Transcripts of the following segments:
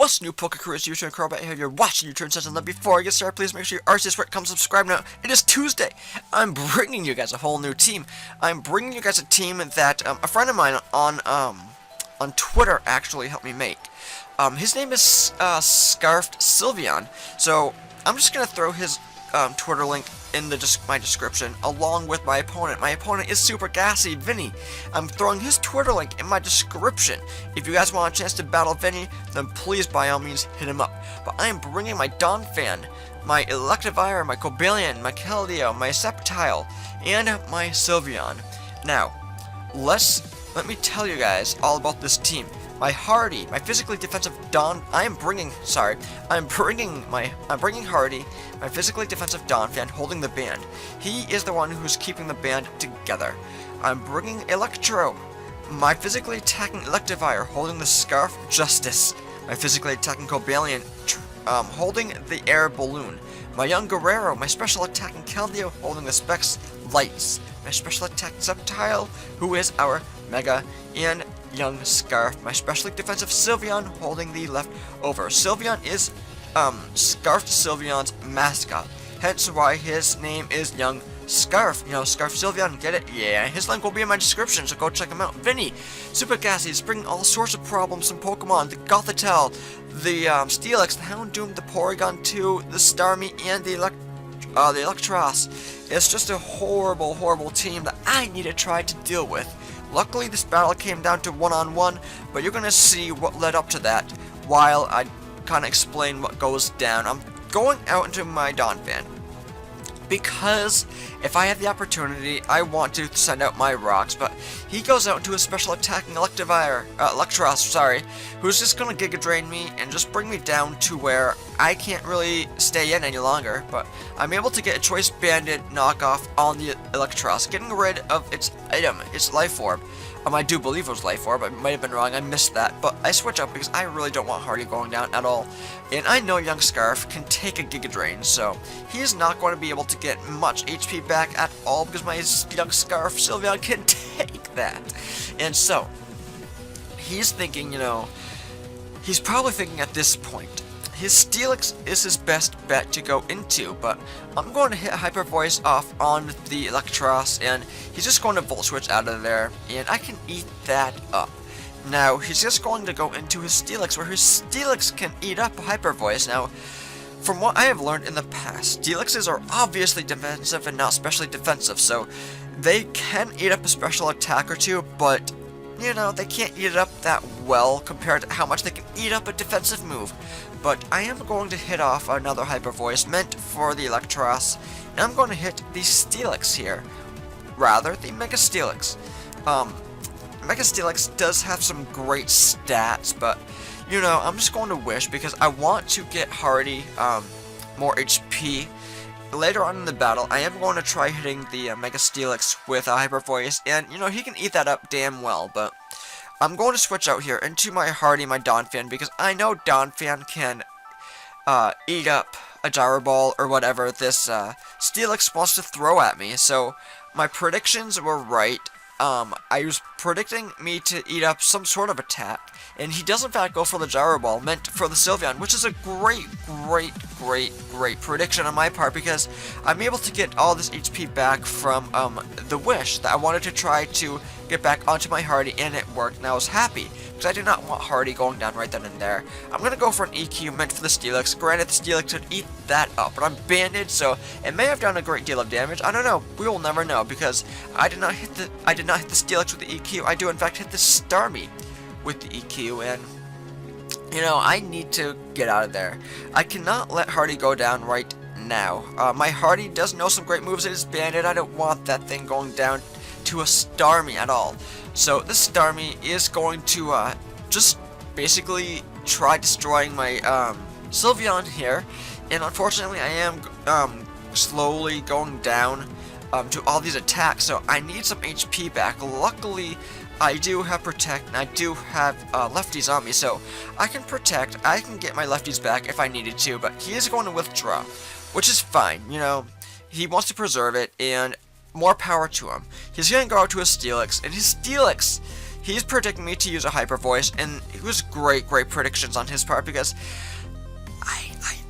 What's new, Poke Crew? It's U-Turn Crowbat here. You're watching U-Turn Session. Before I get started, please make sure you RCS where it comes subscribe now. It is Tuesday. I'm bringing you guys a whole new team. I'm bringing you guys a team that a friend of mine on Twitter actually helped me make. His name is Scarfed Sylveon. So I'm just gonna throw his Twitter link in my description, along with my opponent. My opponent is SupahGassy, Vinny. I'm throwing his Twitter link in my description. If you guys want a chance to battle Vinny, then please, by all means, hit him up. But I am bringing my Donphan, my Electivire, my Cobalion, my Keldeo, my Sceptile, and my Sylveon. Now, let me tell you guys all about this team. My Hardy, my physically defensive I'm bringing Hardy, my physically defensive Donphan, holding the band. He is the one who's keeping the band together. I'm bringing Electro, my physically attacking Electivire, holding the Scarf Justice. My physically attacking Cobalion, holding the air balloon. My young Guerrero, my special attacking Keldeo, holding the Specs Lights. My special attack Sceptile, who is our Mega, and young Scarf, my specially defensive Sylveon, holding the leftover. Sylveon is Scarfed Sylveon's mascot, hence why his name is Young Scarf. You know, Scarf Sylveon, get it? Yeah, his link will be in my description, so go check him out. Vinny, SupahGassy is bringing all sorts of problems in Pokemon. The Gothitelle, the Steelix, the Houndoom, the Porygon 2, the Starmie, and the Electros. It's just a horrible, horrible team that I need to try to deal with. Luckily, this battle came down to one-on-one, but you're gonna see what led up to that while I kind of explain what goes down. I'm going out into my Donphan because if I have the opportunity, I want to send out my rocks, but he goes out into a special attacking Electros, who's just gonna Giga Drain me and just bring me down to where I can't really stay in any longer. But I'm able to get a Choice Banded knockoff on the Electros, getting rid of its item, its Life Orb. I do believe it was Life Orb, I might have been wrong, I missed that, but I switch up because I really don't want Hardy going down at all. And I know Young Scarf can take a Giga Drain, so he's not going to be able to get much HP back at all because my Young Scarf Sylveon can take that. And so, he's thinking, you know, he's probably thinking at this point, his Steelix is his best bet to go into, but I'm going to hit Hyper Voice off on the Electros, and he's just going to Volt Switch out of there, and I can eat that up. Now, he's just going to go into his Steelix, where his Steelix can eat up Hyper Voice. Now, from what I have learned in the past, Steelixes are obviously defensive and not specially defensive, so they can eat up a special attack or two, but you know, they can't eat it up that well compared to how much they can eat up a defensive move. But I am going to hit off another Hyper Voice meant for the Electros, and I'm going to hit the Steelix here. Rather, the Mega Steelix. Mega Steelix does have some great stats, but, you know, I'm just going to wish because I want to get Hardy more HP. Later on in the battle, I am going to try hitting the Mega Steelix with a Hyper Voice, and, you know, he can eat that up damn well, but I'm going to switch out here into my Hardy, my Donphan, because I know Donphan can eat up a Gyro Ball or whatever this Steelix wants to throw at me. So my predictions were right. I was predicting me to eat up some sort of attack, and he does in fact go for the Gyro Ball meant for the Sylveon, which is a great prediction on my part because I'm able to get all this HP back from the wish that I wanted to try to get back onto my Hardy, and it worked, and I was happy because I did not want Hardy going down right then and there. I'm gonna go for an EQ meant for the Steelix. Granted, the Steelix could eat that up, but I'm banded, so it may have done a great deal of damage. I don't know. We will never know because I did not hit the Steelix with the EQ. I do in fact hit the Starmie with the EQ, and you know, I need to get out of there. I cannot let Hardy go down right now. My Hardy does know some great moves. It is banded. I don't want that thing going down to a Starmie at all. So this Starmie is going to just basically try destroying my Sylveon here, and unfortunately I am slowly going down to all these attacks, so I need some HP back. Luckily, I do have Protect, and I do have lefties on me, so I can Protect, I can get my lefties back if I needed to, but he is going to withdraw, which is fine, you know, he wants to preserve it, and more power to him. He's going to go out to his Steelix, and his Steelix, he's predicting me to use a Hyper Voice, and it was great predictions on his part, because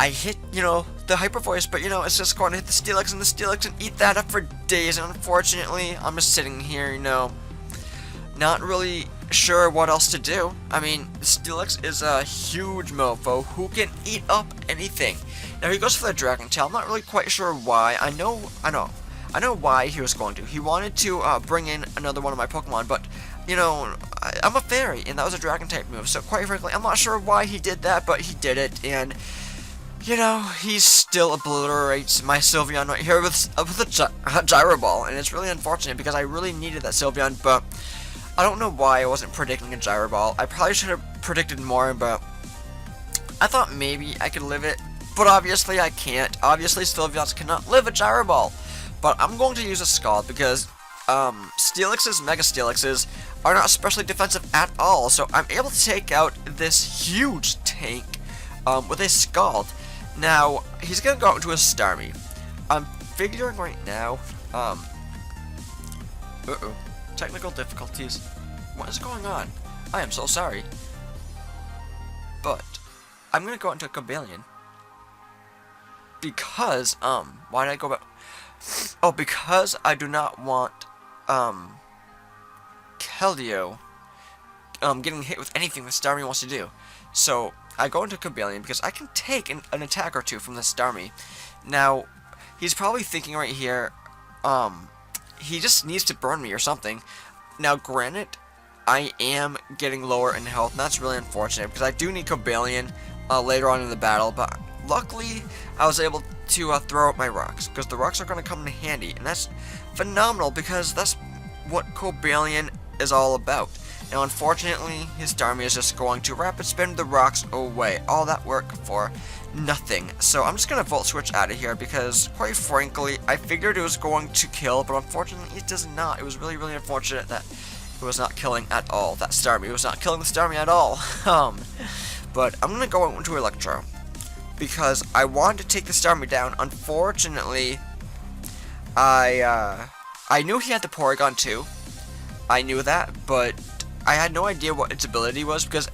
I hit, the Hyper Voice, but, it's just going to hit the Steelix and eat that up for days, and unfortunately, I'm just sitting here, not really sure what else to do. I mean, Steelix is a huge mofo who can eat up anything. Now, he goes for the Dragon Tail. I'm not really quite sure why. I know why he was going to. He wanted to bring in another one of my Pokemon, but, I'm a fairy, and that was a Dragon-type move, so quite frankly, I'm not sure why he did that, but he did it, and he still obliterates my Sylveon right here with a Gyro Ball, and it's really unfortunate because I really needed that Sylveon, but I don't know why I wasn't predicting a Gyro Ball. I probably should have predicted more, but I thought maybe I could live it, but obviously I can't. Obviously, Sylveons cannot live a Gyro Ball, but I'm going to use a Scald because Steelix's, Mega Steelix's, are not especially defensive at all, so I'm able to take out this huge tank with a Scald. Now, he's going to go out into a Starmie. I'm figuring right now, technical difficulties. What is going on? I am so sorry. But, I'm going to go out into a Cobalion. Because, why did I go back? Oh, because I do not want, Keldeo, getting hit with anything that Starmie wants to do. So, I go into Cobalion because I can take an attack or two from this Starmie. Now, he's probably thinking right here, he just needs to burn me or something. Now, granted, I am getting lower in health, and that's really unfortunate because I do need Cobalion later on in the battle, but luckily, I was able to throw out my rocks, because the rocks are going to come in handy, and that's phenomenal because that's what Cobalion is all about. Now, unfortunately, his Starmie is just going to rapid spin the rocks away. All that work for nothing. So I'm just going to Volt Switch out of here because, quite frankly, I figured it was going to kill, but unfortunately it does not. It was really, really unfortunate that it was not killing at all. That Starmie. It was not killing the Starmie at all. But I'm going to go into Electro because I wanted to take the Starmie down. Unfortunately, I knew he had the Porygon too. I knew that, but I had no idea what its ability was because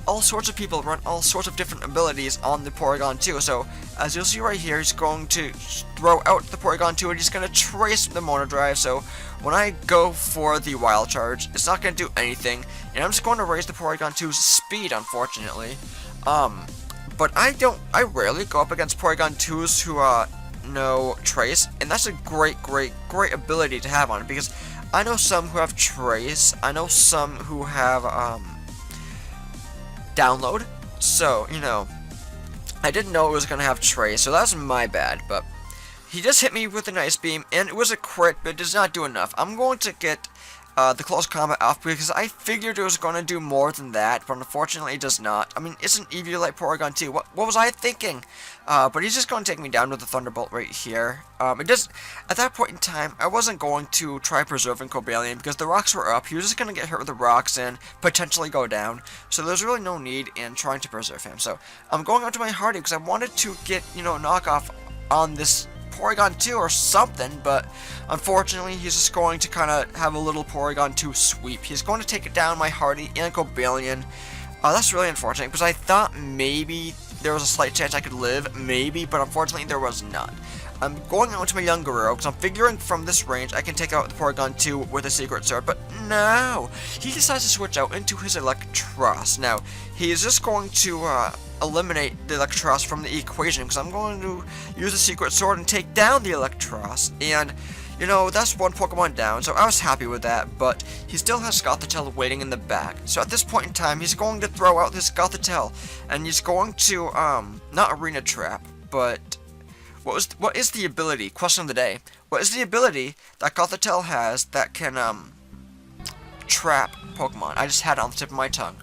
all sorts of people run all sorts of different abilities on the Porygon 2. So, as you'll see right here, he's going to throw out the Porygon 2 and he's going to trace the Mono Drive. So, when I go for the Wild Charge, it's not going to do anything. And I'm just going to raise the Porygon 2's speed, unfortunately. But I rarely go up against Porygon 2s who, know Trace. And that's a great ability to have on it because I know some who have Trace, I know some who have, Download, so, I didn't know it was going to have Trace, so that's my bad, but he just hit me with an Ice Beam, and it was a crit, but it does not do enough. I'm going to get, the Close Combat off, because I figured it was going to do more than that, but unfortunately it does not. I mean, it's an Eviolite Porygon 2, what was I thinking? But he's just going to take me down with the Thunderbolt right here. At that point in time, I wasn't going to try preserving Cobalion, because the rocks were up, he was just going to get hurt with the rocks and potentially go down, so there's really no need in trying to preserve him. So, I'm going out to my Hardy, because I wanted to get, knockoff on this Porygon 2 or something, but unfortunately he's just going to kind of have a little Porygon 2 sweep. He's going to take it down my Hardy and Cobalion. That's really unfortunate because I thought maybe there was a slight chance I could live, maybe, but unfortunately there was not. I'm going out to my young Garou because I'm figuring from this range I can take out the Porygon 2 with a Secret Sword, but no! He decides to switch out into his Electros. Now, he is just going to eliminate the Electros from the equation because I'm going to use the Secret Sword and take down the Electros, and that's one Pokemon down, so I was happy with that, but he still has Gothitelle waiting in the back. So at this point in time, he's going to throw out this Gothitelle, and he's going to, not Arena Trap, but what is the ability? Question of the day. What is the ability that Gothitelle has that can, trap Pokemon? I just had it on the tip of my tongue.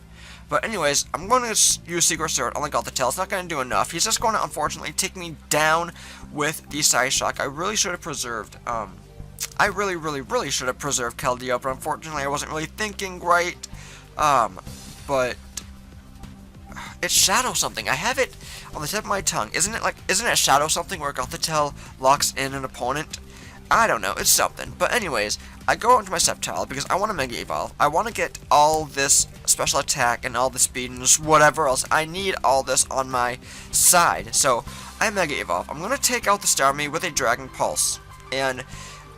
But anyways, I'm going to use Secret Sword on the Gothitelle. It's not going to do enough. He's just going to, unfortunately, take me down with the Psy Shock. I really should have preserved, I really should have preserved Keldeo, but unfortunately I wasn't really thinking right. But it's Shadow something. I have it on the tip of my tongue. Isn't it Shadow something where Gothitelle locks in an opponent? I don't know, it's something. But anyways, I go into my Sceptile because I want to Mega Evolve. I want to get all this special attack and all the speed and just whatever else. I need all this on my side. So, I Mega Evolve. I'm going to take out the Starmie with a Dragon Pulse. And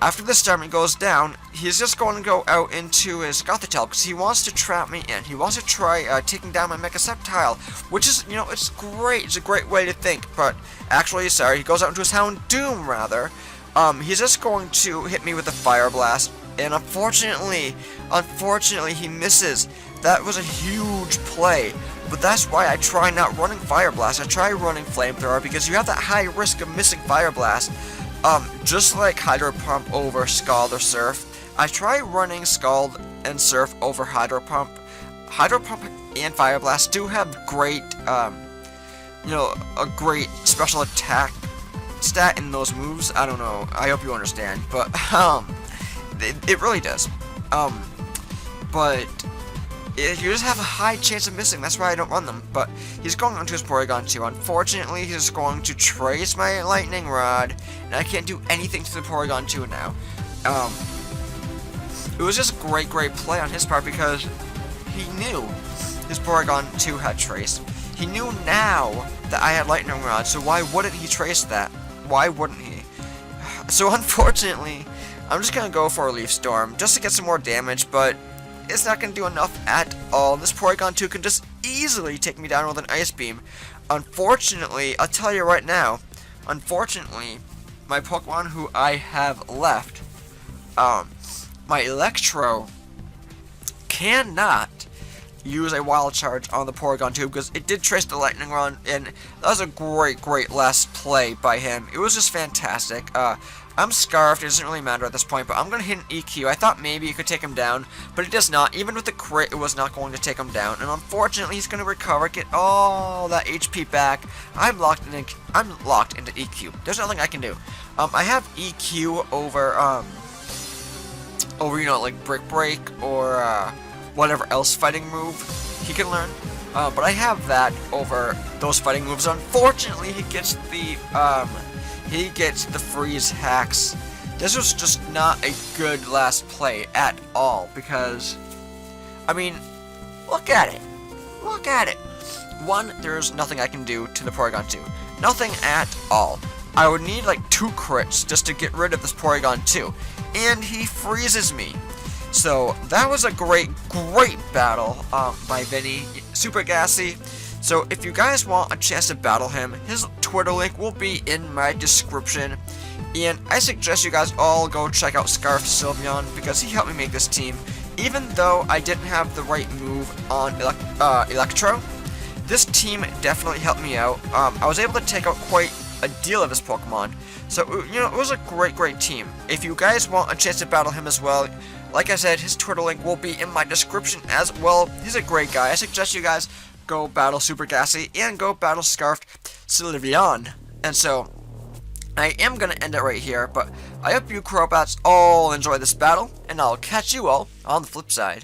after the Starmie goes down, he's just going to go out into his Gothitelle because he wants to trap me in. He wants to try taking down my Mega Sceptile, which is, you know, it's great. It's a great way to think. But actually, sorry, he goes out into his Houndoom, rather. He's just going to hit me with a Fire Blast, and unfortunately, he misses. That was a huge play, but that's why I try not running Fire Blast. I try running Flamethrower because you have that high risk of missing Fire Blast. Just like Hydro Pump over Scald or Surf, I try running Scald and Surf over Hydro Pump. Hydro Pump and Fire Blast do have great, you know, a great special attack stat in those moves. I don't know, I hope you understand, but it really does. But you just have a high chance of missing, that's why I don't run them. But he's going onto his Porygon 2. Unfortunately, he's going to trace my Lightning Rod, and I can't do anything to the Porygon 2 now. It was just a great play on his part because he knew his Porygon 2 had Trace. He knew now that I had Lightning Rod, so why wouldn't he trace that? Why wouldn't he? So unfortunately, I'm just gonna go for a Leaf Storm just to get some more damage, but it's not gonna do enough at all. This Porygon 2 can just easily take me down with an Ice Beam. Unfortunately, I'll tell you right now, unfortunately, my Pokemon who I have left, my Electro cannot use a Wild Charge on the Porygon 2 because it did trace the Lightning Rod, and that was a great last play by him. It was just fantastic. I'm Scarfed, it doesn't really matter at this point, but I'm going to hit an EQ. I thought maybe it could take him down, but it does not. Even with the crit, it was not going to take him down, and unfortunately, he's going to recover, get all that HP back. I'm locked into EQ. There's nothing I can do. I have EQ over, you know, like Brick Break or, whatever else fighting move he can learn. But I have that over those fighting moves. Unfortunately, he gets the freeze hacks. This was just not a good last play at all because, I mean, look at it. Look at it. One, there's nothing I can do to the Porygon 2. Nothing at all. I would need like 2 crits just to get rid of this Porygon 2. And he freezes me. So that was a great battle by Vinny, SupahGassy. So if you guys want a chance to battle him, his Twitter link will be in my description. And I suggest you guys all go check out Scarf Sylveon because he helped me make this team. Even though I didn't have the right move on Electro, this team definitely helped me out. I was able to take out quite a deal of his Pokemon. So, you know, it was a great team. If you guys want a chance to battle him as well, like I said, his Twitter link will be in my description as well. He's a great guy. I suggest you guys go battle SupahGassy and go battle Scarfed Sylveon. And so, I am going to end it right here, but I hope you Crowbats all enjoy this battle, and I'll catch you all on the flip side.